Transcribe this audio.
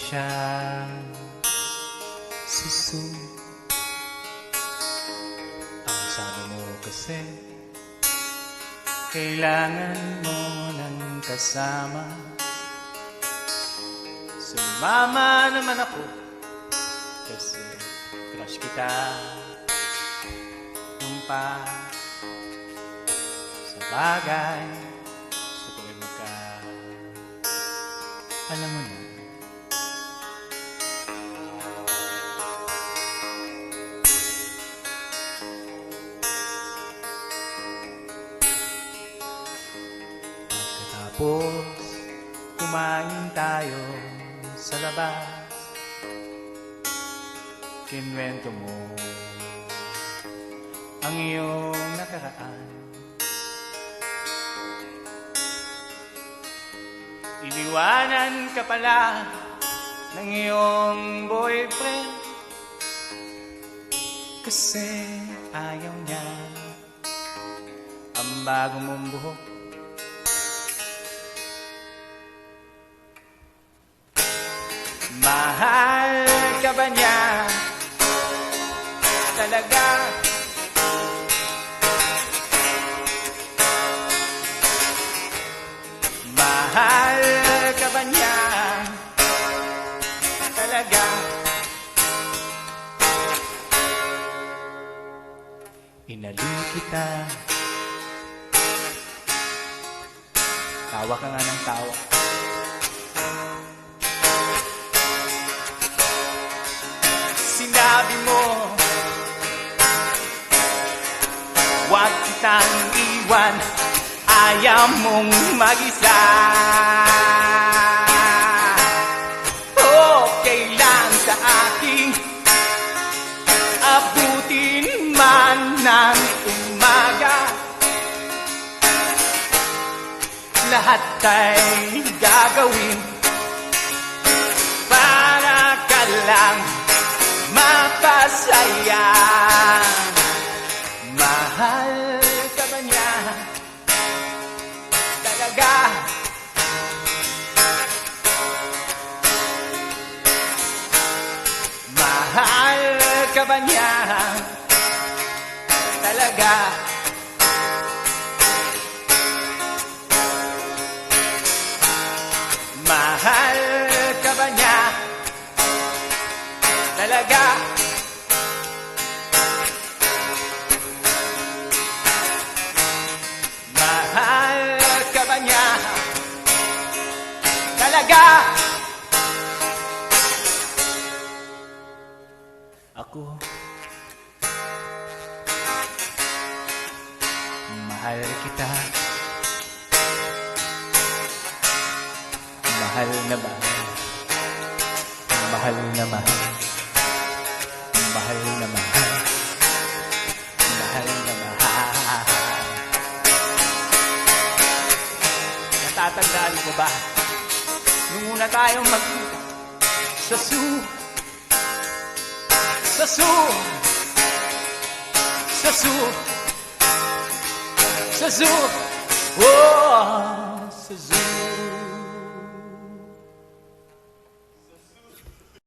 siya susu. Ang sabi mo kasi kailangan mo ng kasama. Sumama naman ako kasi crush kita nung pa. Sa bagay gusto ko rin magka, alam mo na. Pagkatapos kumain tayo sa labas, kinwento mo ang iyong nakaraan. Iniwanan ka pala ng iyong boyfriend kasi ayaw niya ang bago mong buhok. Mahal ka ba niya talaga? Mahal ka ba niya talaga? Inalin kita. Tawa ka nga ng tawa. Sinabi mo huwag kitang iwan, ayaw mong mag-isa. Okay lang sa aking abutin man ng umaga. Lahat ay gagawin para ka lang mapasaya. Mahal ka ba niya talaga? Mahal ka ba niya talaga? Mahal ka ba niya talaga? Mahal ka ba niya talaga? Ako mahal kita. Mahal na mahal. Mahal na mahal. Mahal na mahal. Mahal na mahal. Natatandaan mo ba nung una tayong magkita sa zoo? Sa zoo. Sa zoo. Sa zoo. Oh.